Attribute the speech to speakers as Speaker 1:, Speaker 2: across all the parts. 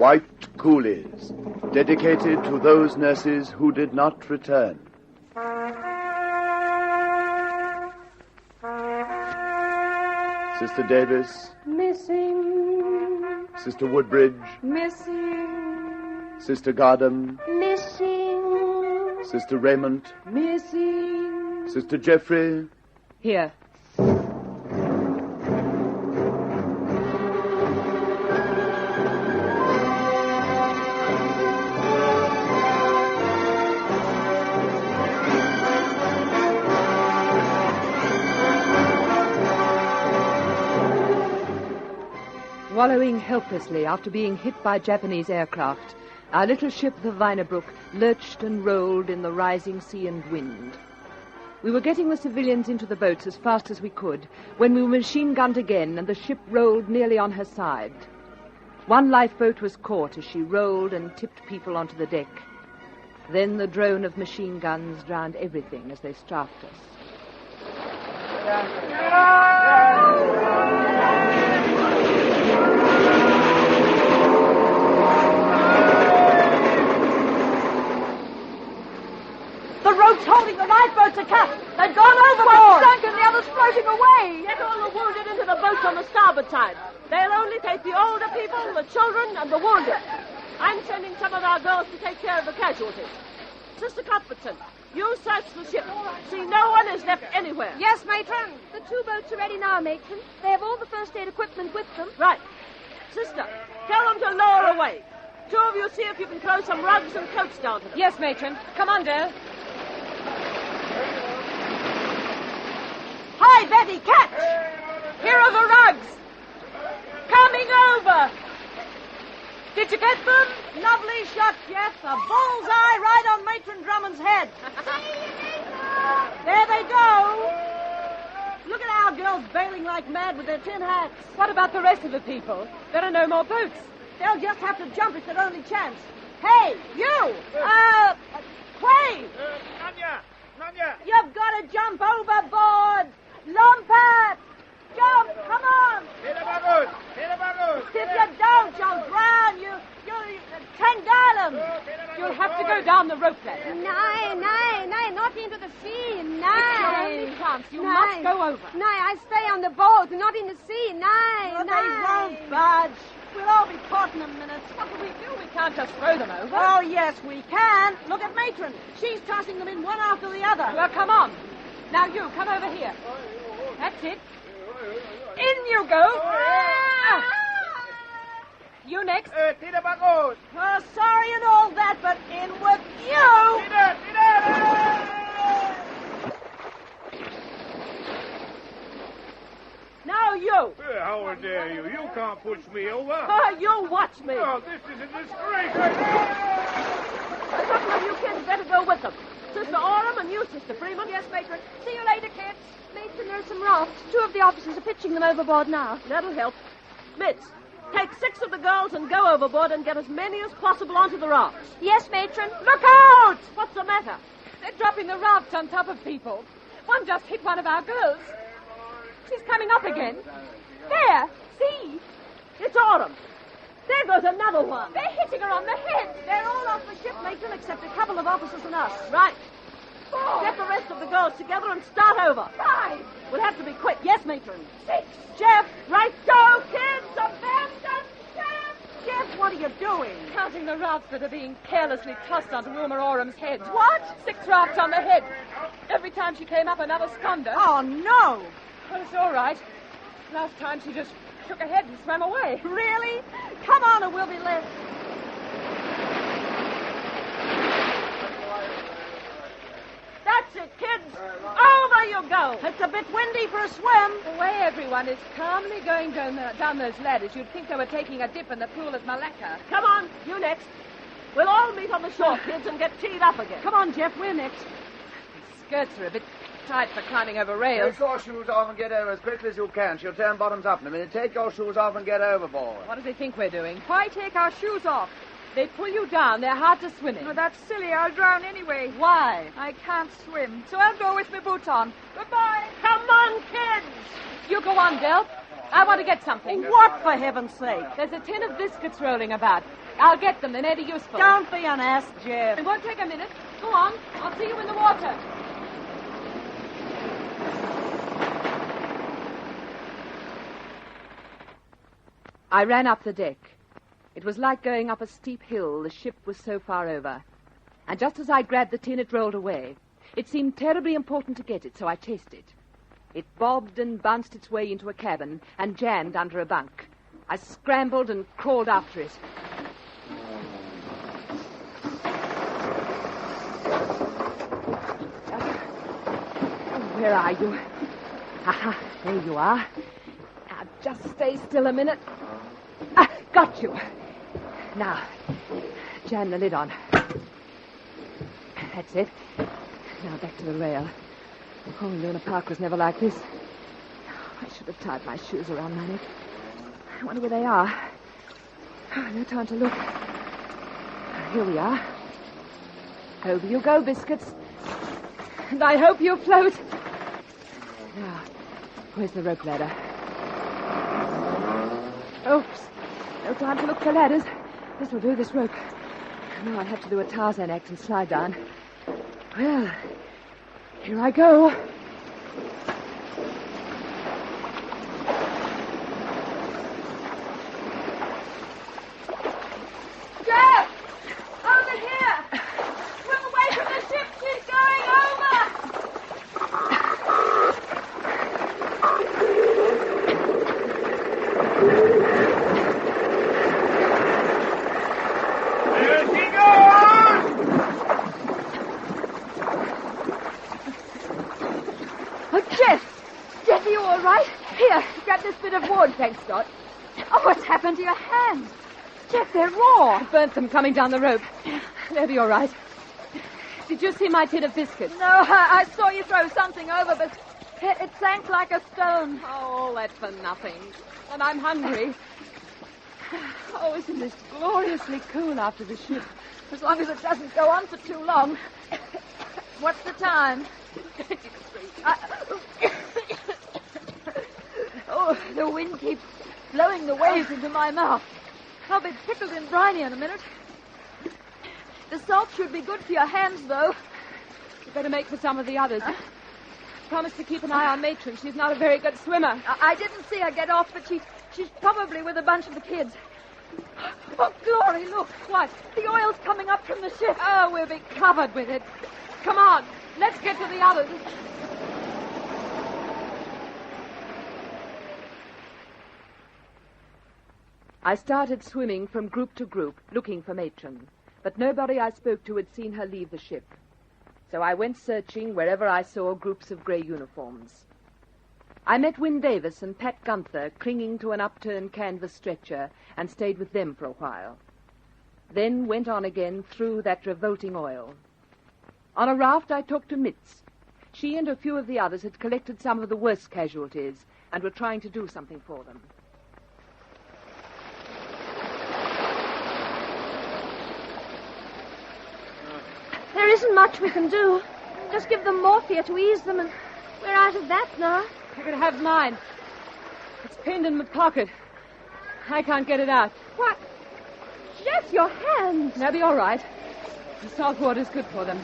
Speaker 1: White Coolies, dedicated to those nurses who did not return. Sister Davis.
Speaker 2: Missing.
Speaker 1: Sister Woodbridge.
Speaker 2: Missing.
Speaker 1: Sister Gardam.
Speaker 2: Missing.
Speaker 1: Sister Raymond.
Speaker 2: Missing.
Speaker 1: Sister Jeffery.
Speaker 3: Here. Wallowing helplessly after being hit by Japanese aircraft, our little ship, the Wienerbrook, lurched and rolled in the rising sea and wind. We were getting the civilians into the boats as fast as we could when we were machine-gunned again and the ship rolled nearly on her side. One lifeboat was caught as she rolled and tipped people onto the deck. Then the drone of machine guns drowned everything as they strafed us.
Speaker 2: The ropes holding the lifeboats are cut. They've gone overboard. One sunk and the others floating away.
Speaker 4: Get all the wounded into the boats on the starboard side. They'll only take the older people, the children, and the wounded. I'm sending some of our girls to take care of the casualties. Sister Cuthbertson, you search the ship. See no one is left anywhere.
Speaker 2: Yes, matron. The 2 boats are ready now, matron. They have all the first aid equipment with them.
Speaker 4: Right. Sister, tell them to lower away. 2 of you see if you can throw some rugs and coats down to them.
Speaker 3: Yes, matron. Come on, Dale.
Speaker 4: Hi, Betty, catch! Here are the rugs. Coming over. Did you get them? Lovely shot, Jeff. A bullseye right on Matron Drummond's head. There they go. Look at our girls bailing like mad with their tin hats.
Speaker 3: What about the rest of the people? There are no more boats.
Speaker 4: They'll just have to jump. It's their only chance. Hey, you! Quay!
Speaker 5: Nanya!
Speaker 4: You've got to jump overboard! Lompat! Jump! Come on! If you don't, you'll drown. You Tangalum!
Speaker 3: You'll have to go down the rope ladder.
Speaker 2: No, not into the sea. No.
Speaker 3: It's your only chance. You must go over.
Speaker 2: No, I stay on the boat, not in the sea. No.
Speaker 4: They won't budge. We'll all be caught in a minute.
Speaker 3: What do? We can't just throw them over.
Speaker 4: Oh, yes, we can. Look at Matron. She's tossing them in one after the other.
Speaker 3: Well, come on. Now you, come over here. That's it. In you go. You next.
Speaker 4: Oh, sorry and all that, but in with you. Now you.
Speaker 5: How dare you? You can't push me over.
Speaker 4: You watch me.
Speaker 5: Oh, this is a disgrace.
Speaker 4: A couple of you kids better go with them. Sister Oram and you, Sister Freeman.
Speaker 2: Yes, matron. See you later, kids. Matron, there's some rafts. 2 of the officers are pitching them overboard now.
Speaker 4: That'll help. Mitz, take 6 of the girls and go overboard and get as many as possible onto the rafts.
Speaker 2: Yes, matron.
Speaker 4: Look out! What's the matter?
Speaker 3: They're dropping the rafts on top of people. One just hit one of our girls. She's coming up again. There, see?
Speaker 4: It's Autumn. There goes another one.
Speaker 3: They're hitting her on the head.
Speaker 4: They're all off the ship, Matron, except a couple of officers and us. Right. 4. Get the rest of the girls together and start over.
Speaker 3: 5.
Speaker 4: We'll have to be quick. Yes, Matron.
Speaker 3: 6.
Speaker 4: Jeff, right go, kids. Abandon ship. Jeff, what are you doing?
Speaker 3: Counting the rafts that are being carelessly tossed onto Wilma Oram's head.
Speaker 4: What?
Speaker 3: 6 rafts on the head. Every time she came up, another sconder.
Speaker 4: Oh, no.
Speaker 3: Well, it's all right. Last time she just shook her head and swam away.
Speaker 4: Really? Come on or we'll be late. That's it, kids. Over you go. It's a bit windy for a swim.
Speaker 3: The way everyone is calmly going down those ladders, you'd think they were taking a dip in the pool at Malacca.
Speaker 4: Come on, you next. We'll all meet on the shore, kids, and get teed up again. Come on, Jeff, we're next.
Speaker 3: The skirts are a bit tight for climbing over rails.
Speaker 1: Take your shoes off and get over as quickly as you can. She'll turn bottoms up in a minute. Take your shoes off and get overboard.
Speaker 3: What do they think we're doing?
Speaker 2: Why take our shoes off?
Speaker 3: They pull you down. They're hard to swim in.
Speaker 2: No, that's silly. I'll drown anyway.
Speaker 3: Why?
Speaker 2: I can't swim, so I'll go with my boots on. Goodbye.
Speaker 4: Come on, kids.
Speaker 3: You go on, Del. I want to get something.
Speaker 2: What, for heaven's sake?
Speaker 3: There's a tin of biscuits rolling about. I'll get them. They may be useful.
Speaker 2: Don't be an ass, Jeff.
Speaker 3: It won't take a minute. Go on. I'll see you in the water. I ran up the deck. It was like going up a steep hill. The ship was so far over. And just as I grabbed the tin, it rolled away. It seemed terribly important to get it, so I chased it. It bobbed and bounced its way into a cabin and jammed under a bunk. I scrambled and crawled after it. Where are you? Aha, there you are. Now, just stay still a minute. Got you. Now, jam the lid on. That's it. Now back to the rail. Oh, Luna Park was never like this. I should have tied my shoes around my neck. I wonder where they are. Oh, no time to look. Here we are. Over you go, biscuits. And I hope you float. Now, where's the rope ladder? Oops. No time to look for ladders. This'll do, this rope. Now I'll have to do a Tarzan act and slide down. Well, here I go.
Speaker 2: Jeff! Over here! Swim away from the ship! She's going over!
Speaker 5: There she goes!
Speaker 3: Oh, Jeff! Jeff, are you all right? Here, grab this bit of wood. Thanks, Dot.
Speaker 2: Oh, what's happened to your hands? Jeff, they're raw.
Speaker 3: I burnt them coming down the rope. They'll be all right. Did you see my tin of biscuits?
Speaker 2: No, I saw you throw something over, but it sank like a stone.
Speaker 3: Oh, all that for nothing. And I'm hungry. Oh, isn't this gloriously cool after the ship?
Speaker 2: As long as it doesn't go on for too long. What's the time? Oh, the wind keeps blowing the waves into my mouth. I'll be pickled and briny in a minute. The salt should be good for your hands, though.
Speaker 3: You better make for some of the others. Promise to keep an eye on Matron. She's not a very good swimmer.
Speaker 2: I didn't see her get off, but she's probably with a bunch of the kids. Oh, Glory, look.
Speaker 3: What?
Speaker 2: The oil's coming up from the ship.
Speaker 3: Oh, we'll be covered with it. Come on, let's get to the others. I started swimming from group to group, looking for Matron. But nobody I spoke to had seen her leave the ship. So I went searching wherever I saw groups of grey uniforms. I met Wynne Davis and Pat Gunther clinging to an upturned canvas stretcher and stayed with them for a while. Then went on again through that revolting oil. On a raft I talked to Mitz. She and a few of the others had collected some of the worst casualties and were trying to do something for them.
Speaker 2: There isn't much we can do. Just give them morphia to ease them, and we're out of that now.
Speaker 3: You can have mine. It's pinned in my pocket. I can't get it out.
Speaker 2: What? Jeff, your hands.
Speaker 3: They'll be all right. The salt water's good for them.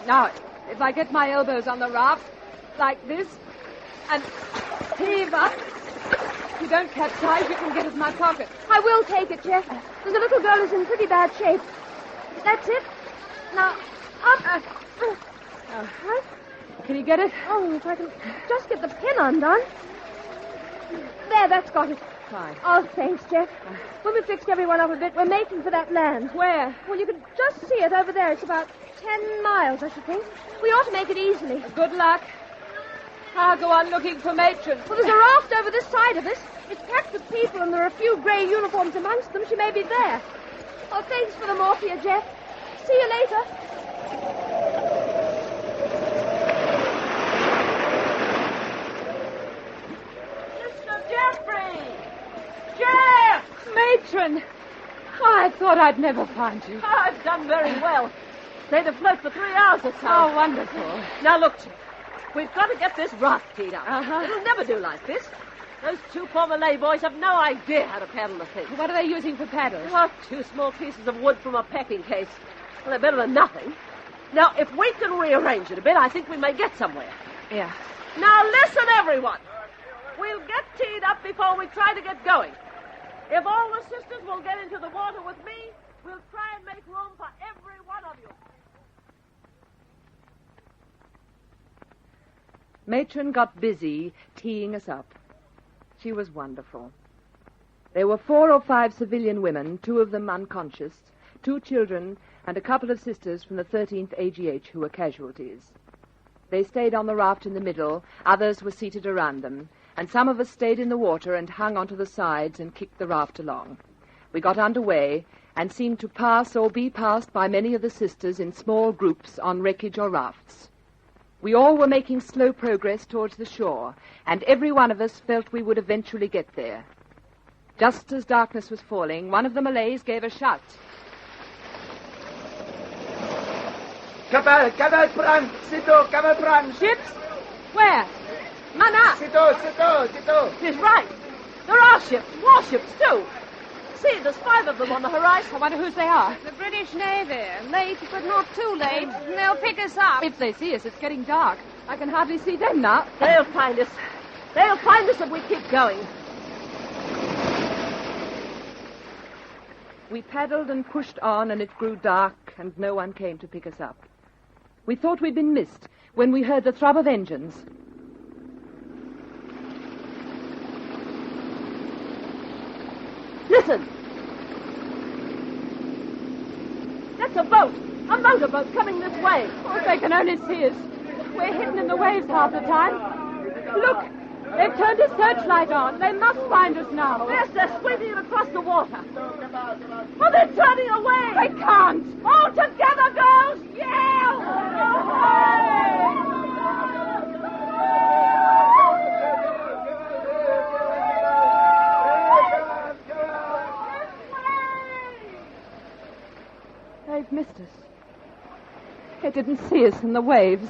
Speaker 3: Now, if I get my elbows on the raft, like this, and heave up, if you don't capsize, you can get it in my pocket.
Speaker 2: I will take it, Jeff. The little girl is in pretty bad shape. That's it. Now, up. What?
Speaker 3: Can you get it?
Speaker 2: Oh, if I can just get the pin undone. There, that's got it.
Speaker 3: Fine.
Speaker 2: Oh, thanks, Jeff. When we fixed everyone up a bit, we're making for that land.
Speaker 3: Where?
Speaker 2: Well, you can just see it over there. It's about 10 miles, I should think. We ought to make it easily.
Speaker 3: Good luck. I'll go on looking for Matron.
Speaker 2: Well, there's a raft over this side of us. It's packed with people, and there are a few grey uniforms amongst them. She may be there. Oh, thanks for the morphia, Jeff. See you later.
Speaker 4: Mr. Jeffrey! Jeff!
Speaker 3: Matron! I thought I'd never find you.
Speaker 4: I've done very well. Stayed afloat for 3 hours or so.
Speaker 3: Oh, wonderful.
Speaker 4: Now, look, Jeff. We've got to get this raft teed up.
Speaker 3: Uh-huh.
Speaker 4: It'll never do like this. Those two poor Malay boys have no idea how to paddle the thing.
Speaker 3: What are they using for paddles?
Speaker 4: Oh, 2 small pieces of wood from a packing case. Well, they're better than nothing. Now, if we can rearrange it a bit, I think we may get somewhere.
Speaker 3: Yeah.
Speaker 4: Now, listen, everyone. We'll get teed up before we try to get going. If all the sisters will get into the water with me, we'll try and make room for every one of you.
Speaker 3: Matron got busy teeing us up. She was wonderful. There were 4 or 5 civilian women, 2 of them unconscious, 2 children, and a couple of sisters from the 13th AGH who were casualties. They stayed on the raft in the middle, others were seated around them, and some of us stayed in the water and hung onto the sides and kicked the raft along. We got underway and seemed to pass or be passed by many of the sisters in small groups on wreckage or rafts. We all were making slow progress towards the shore, and every one of us felt we would eventually get there. Just as darkness was falling, one of the Malays gave a shout.
Speaker 1: Kapal perang, situ, kapal perang.
Speaker 3: Ships? Where? Mana?
Speaker 1: Situ.
Speaker 4: He's right. There are ships, warships, too. See, there's 5 of them on the horizon.
Speaker 3: I wonder whose they are.
Speaker 2: The British Navy. Late, but not too late. They'll pick us up.
Speaker 3: If they see us, it's getting dark. I can hardly see them now.
Speaker 4: They'll find us. They'll find us if we keep going.
Speaker 3: We paddled and pushed on, and it grew dark, and no one came to pick us up. We thought we'd been missed when we heard the throb of engines.
Speaker 4: Listen. That's a boat. A motorboat coming this way.
Speaker 3: Oh, if they can only see us. We're hidden in the waves half the time. Look, they've turned a searchlight on. They must find us now.
Speaker 4: Yes, they're sweeping it across the water. Oh, they're turning away.
Speaker 3: They can't.
Speaker 4: All together, girls. Yell!
Speaker 3: They've missed us. They didn't see us in the waves.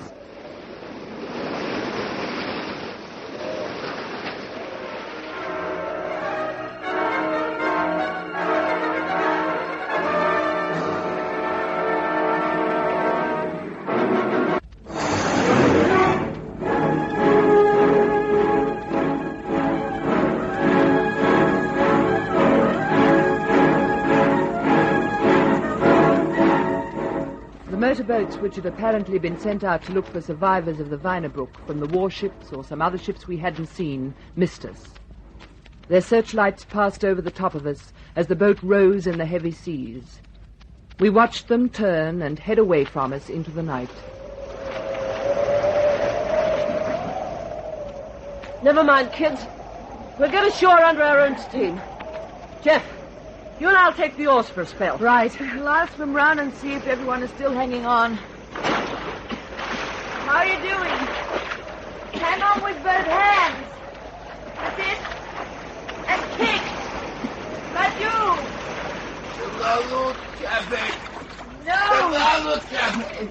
Speaker 3: Motorboats which had apparently been sent out to look for survivors of the Wynebroek from the warships or some other ships we hadn't seen missed us. Their searchlights passed over the top of us as the boat rose in the heavy seas. We watched them turn and head away from us into the night.
Speaker 4: Never mind, kids. We'll get ashore under our own steam. Jeff, you and I'll take the oars for a spell.
Speaker 3: Right.
Speaker 2: I'll swim round and see if everyone is still hanging on. How are you doing? Hang on with both hands. That's it. And kick. That's you.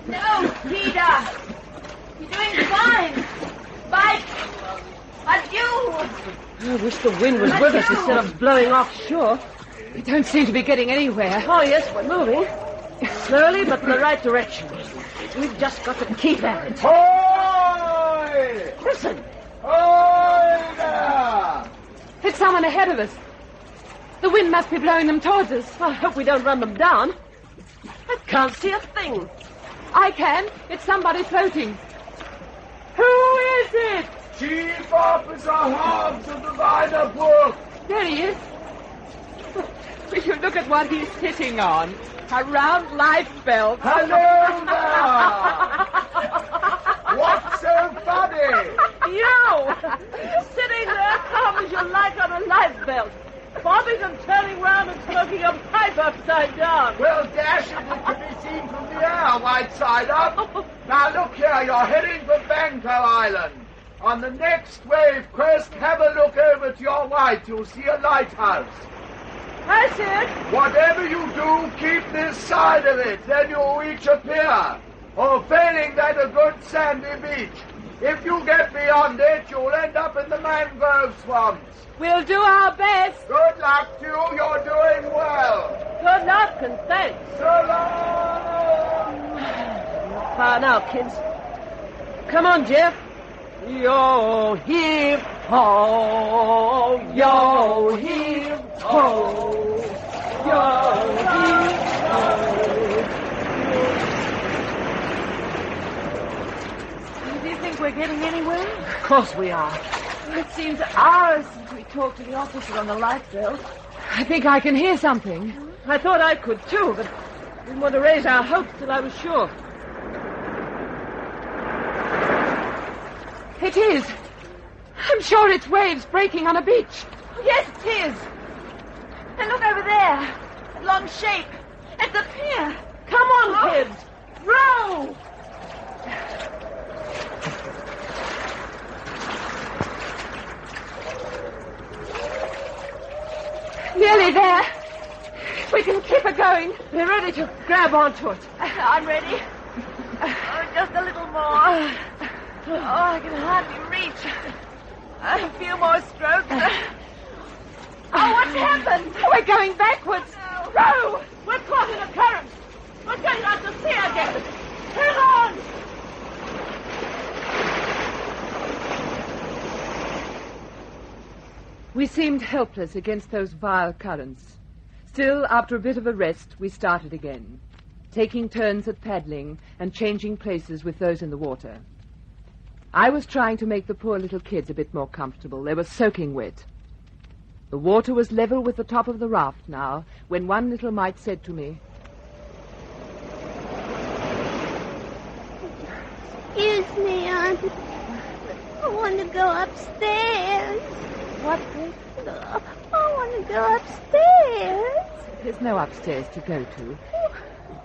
Speaker 2: No, Peter. You're doing fine. Bite. But you.
Speaker 4: I wish the wind was with us instead of blowing offshore.
Speaker 3: We don't seem to be getting anywhere.
Speaker 4: Oh, yes, we're moving. Slowly, but in the right direction. We've just got to keep at it.
Speaker 1: Hoy!
Speaker 4: Listen.
Speaker 1: Hoy there!
Speaker 3: It's someone ahead of us. The wind must be blowing them towards us.
Speaker 4: I hope we don't run them down. I can't see a thing.
Speaker 3: I can. It's somebody floating. Who is it?
Speaker 1: Chief Officer Hobbs of the Wynebroek.
Speaker 3: There he is. Will you look at what he's sitting on? A round lifebelt.
Speaker 1: Hello there! What's so funny?
Speaker 4: You! Sitting there calm as you like on a lifebelt. Bobbing and turning round and smoking a pipe upside down.
Speaker 1: Well, dash it, it can be seen from the air, white side up. Now, look here, you're heading for Bangko Island. On the next wave crest, have a look over to your right. You'll see a lighthouse.
Speaker 4: I see it.
Speaker 1: Whatever you do, keep this side of it. Then you'll reach a pier. Or failing that, a good sandy beach. If you get beyond it, you'll end up in the mangrove swamps.
Speaker 4: We'll do our best.
Speaker 1: Good luck to you. You're doing well.
Speaker 4: Good luck and thanks.
Speaker 1: So long.
Speaker 4: Far now, kids. Come on, Jeff. Yo, heave, ho. Yo, heave, ho. Yo, heave, ho.
Speaker 2: Do you think we're getting anywhere?
Speaker 4: Of course we are.
Speaker 2: It seems hours since we talked to the officer on the light belt.
Speaker 3: I think I can hear something.
Speaker 4: I thought I could too, but didn't want to raise our hopes till I was sure.
Speaker 3: It is. I'm sure it's waves breaking on a beach.
Speaker 2: Yes, it is. And look over there. That long shape. At the pier.
Speaker 4: Come on, kids. Row!
Speaker 3: Nearly there. We can keep it going.
Speaker 4: We're ready to grab onto it.
Speaker 2: I'm ready. Just a little more. Oh, I can hardly reach. A few more strokes. Oh, what's happened?
Speaker 3: We're going backwards.
Speaker 4: Row! We're caught in a current. We're going out to sea again. Hang on!
Speaker 3: We seemed helpless against those vile currents. Still, after a bit of a rest, we started again, taking turns at paddling and changing places with those in the water. I was trying to make the poor little kids a bit more comfortable. They were soaking wet. The water was level with the top of the raft now, when one little mite said to me,
Speaker 6: Excuse me, Aunt. I want to go upstairs.
Speaker 3: "What?
Speaker 6: I want to go upstairs.
Speaker 3: There's no upstairs to go to.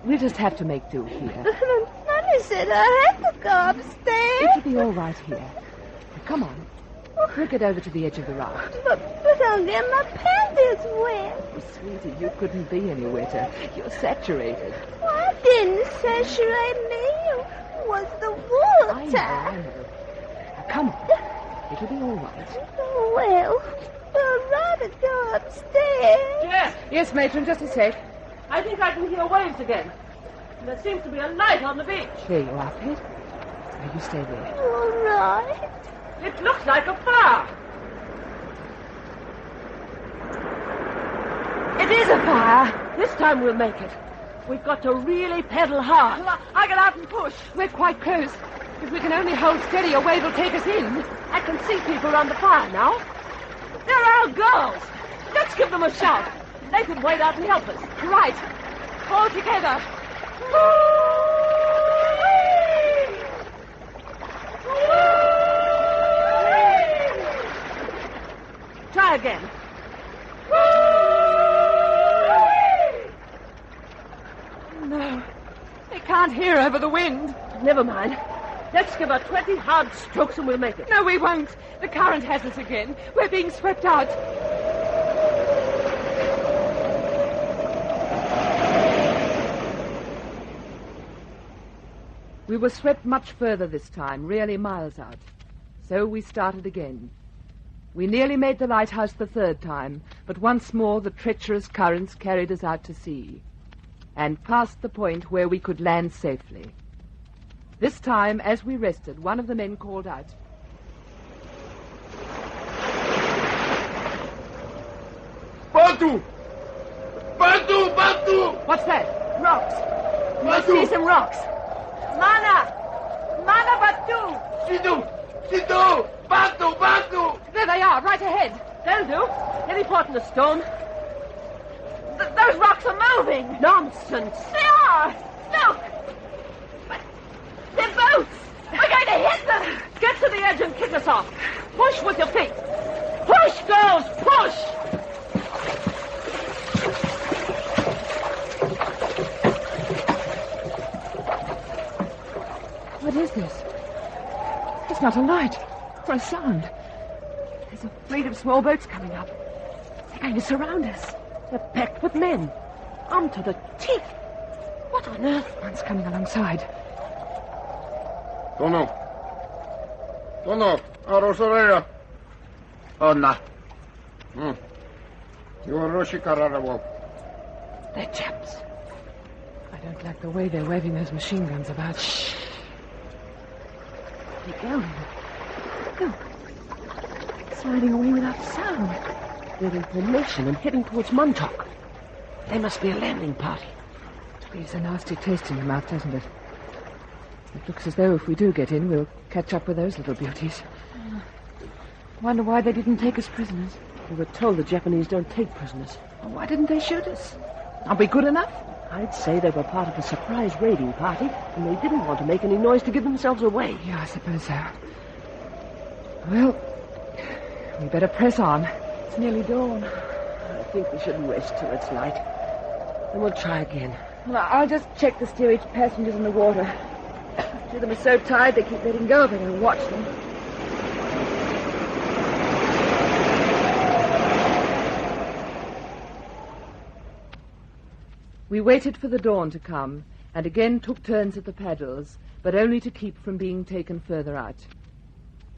Speaker 3: We'll just have to make do here.
Speaker 6: Mommy said I had to go upstairs.
Speaker 3: It'll be all right here. Come on. We'll get over to the edge of the raft.
Speaker 6: But I'll get my panties wet.
Speaker 3: Oh, sweetie, you couldn't be any wetter. You're saturated.
Speaker 6: Why didn't saturate me? It was the
Speaker 3: I
Speaker 6: water.
Speaker 3: know. Now, come on. It'll be all right.
Speaker 6: Well, I'd rather go upstairs.
Speaker 4: Jeff,
Speaker 3: Yes, matron, just a sec.
Speaker 4: I think I can hear waves again. And there seems to be a light on the beach.
Speaker 3: There you are, Pet. Now, you stay there.
Speaker 6: All right.
Speaker 4: It looks like a fire.
Speaker 2: It is a fire.
Speaker 4: This time we'll make it. We've got to really pedal hard.
Speaker 2: I get out and push.
Speaker 3: We're quite close. If we can only hold steady, a wave will take us in.
Speaker 4: I can see people around the fire now. They're our girls. Let's give them a shout. They could wait out and help us.
Speaker 3: Right. All together.
Speaker 4: Try again.
Speaker 3: No. They can't hear over the wind.
Speaker 4: Never mind. Let's give her 20 hard strokes and we'll make it.
Speaker 3: No, we won't. The current has us again. We're being swept out. We were swept much further this time, really miles out. So we started again. We nearly made the lighthouse the third time, but once more the treacherous currents carried us out to sea and past the point where we could land safely. This time, as we rested, one of the men called out,
Speaker 1: Batu! Batu! Batu!
Speaker 3: "What's that?"
Speaker 2: Rocks. I see some rocks. Mana! Mana Batu!
Speaker 1: Situ! Situ! Batu! Batu!
Speaker 3: There they are, right ahead.
Speaker 4: They'll do. Any port in the stone.
Speaker 2: Those rocks are moving.
Speaker 4: Nonsense.
Speaker 2: They are. Look. But they're boats. We're going to hit them.
Speaker 4: Get to the edge and kick us off. Push with your feet. Push, girls, push!
Speaker 3: What is this? It's not a light or a sound. There's a fleet of small boats coming up. They're going to surround us.
Speaker 4: They're packed with men. Armed to the teeth. What on earth?
Speaker 3: One's coming alongside.
Speaker 7: Don't know. Tono, Arosoreja.
Speaker 1: Onna.
Speaker 7: You're Roshikararevo.
Speaker 3: They're chaps. I don't like the way they're waving those machine guns about. Shh. They're going. Look. Sliding away without a sound.
Speaker 4: They're in formation and heading towards Montauk. They must be a landing party.
Speaker 3: It leaves a nasty taste in your mouth, doesn't it? It looks as though if we do get in, we'll catch up with those little beauties. Wonder why they didn't take us prisoners.
Speaker 4: We were told the Japanese don't take prisoners.
Speaker 3: Well, why didn't they shoot us? Are we good enough?
Speaker 4: I'd say they were part of a surprise raiding party, and they didn't want to make any noise to give themselves away.
Speaker 3: Yeah, I suppose so. Well, we better press on. It's nearly dawn.
Speaker 4: I think we should rest till it's light. Then we'll try again.
Speaker 3: Well, I'll just check the steerage passengers in the water. Two of them are so tired they keep letting go if I don't watch them. We waited for the dawn to come and again took turns at the paddles, but only to keep from being taken further out.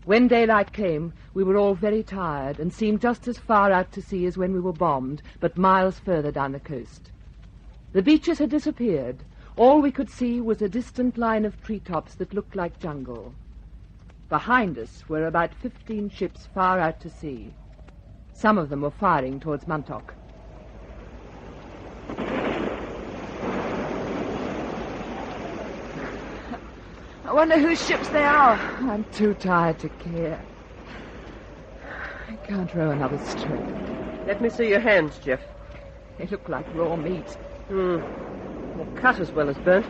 Speaker 3: When daylight came, we were all very tired and seemed just as far out to sea as when we were bombed, but miles further down the coast. The beaches had disappeared. All we could see was a distant line of treetops that looked like jungle. Behind us were about 15 ships far out to sea. Some of them were firing towards Montauk. I wonder whose ships they are. I'm too tired to care. I can't row another stroke.
Speaker 4: Let me see your hands, Jeff.
Speaker 3: They look like raw meat.
Speaker 4: They're cut as well as burnt.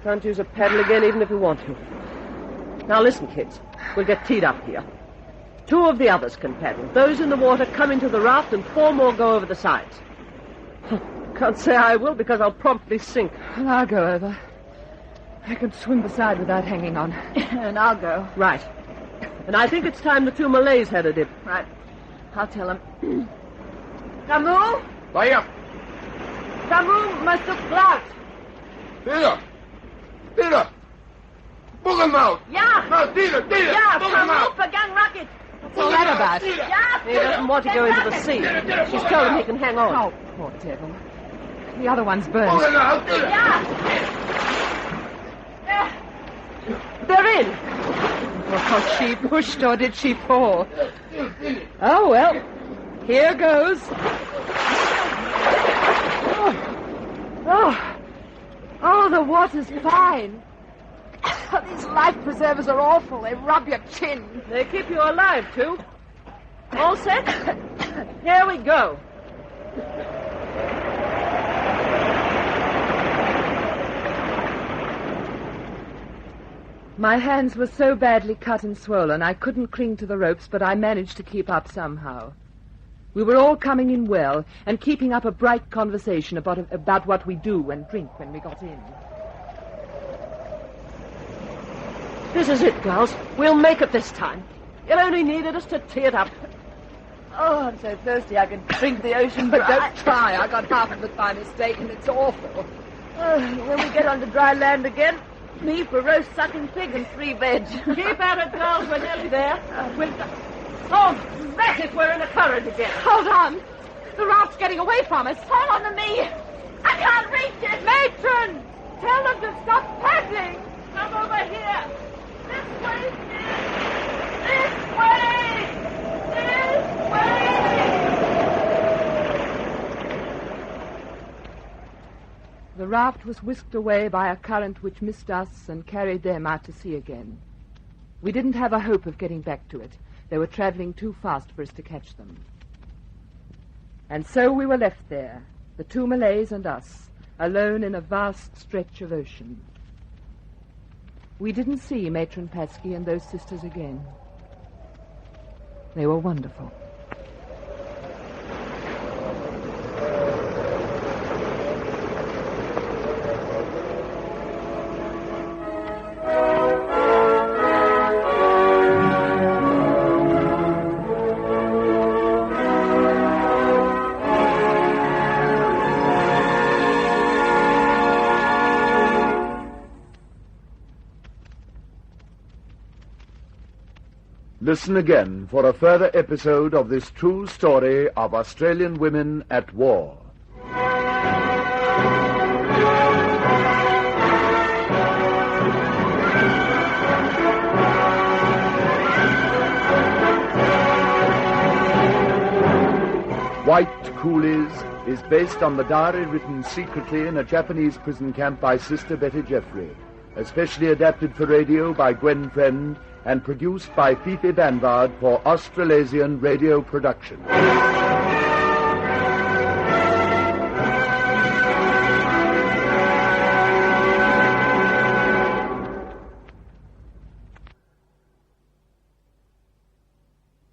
Speaker 4: Can't use a paddle again even if you want to. Now listen, kids. We'll get teed up here. 2 of the others can paddle. Those in the water come into the raft and 4 more go over the sides. Can't say I will because I'll promptly sink.
Speaker 3: Well, I'll go over. I can swim beside without hanging on. And I'll go.
Speaker 4: Right. And I think it's time the 2 Malays had a dip.
Speaker 3: Right. I'll tell them. Kamu?
Speaker 7: Vaya.
Speaker 3: Kamu must have blocked.
Speaker 7: Tira. Boog hem out.
Speaker 2: Ja.
Speaker 7: Nou, tira.
Speaker 2: Ja,
Speaker 7: Boog hem
Speaker 2: Kamu,
Speaker 7: out.
Speaker 2: vergang rocket.
Speaker 3: What's all that about?
Speaker 2: Ja,
Speaker 4: He doesn't want to go into the sea. She's told him he can hang on.
Speaker 3: Oh, poor devil. The other one's burned.
Speaker 7: Boog hem out. Tira.
Speaker 2: Ja.
Speaker 4: They're in.
Speaker 3: Was she pushed or did she fall? Oh, well. Here goes. Oh, the water's fine. These life preservers are awful. They rub your chin.
Speaker 4: They keep you alive, too. All set? Here we go.
Speaker 3: My hands were so badly cut and swollen I couldn't cling to the ropes, but I managed to keep up somehow. We were all coming in well and keeping up a bright conversation about what we do and drink when we got in.
Speaker 4: This is it, girls. We'll make it this time. You only needed us to tee it up.
Speaker 3: Oh, I'm so thirsty I could drink the ocean, but don't try. I got half of it by mistake, and it's awful.
Speaker 2: When we get onto dry land again, me for roast sucking pig and 3 veg.
Speaker 4: Keep at it, girls. We're nearly there. Oh, that if we're in a current again.
Speaker 3: Hold on. The raft's getting away from us.
Speaker 2: Hold on to me. I can't reach it.
Speaker 3: Matron! Tell them to stop paddling.
Speaker 2: Come over here. This way, dear. This way. This way.
Speaker 3: The raft was whisked away by a current which missed us and carried them out to sea again. We didn't have a hope of getting back to it. They were traveling too fast for us to catch them. And so we were left there, the 2 Malays and us, alone in a vast stretch of ocean. We didn't see Matron Patsky and those sisters again. They were wonderful.
Speaker 1: Listen again for a further episode of this true story of Australian women at war. White Coolies is based on the diary written secretly in a Japanese prison camp by Sister Betty Jeffery, especially adapted for radio by Gwen Friend and produced by Fifi Banvard for Australasian Radio Production.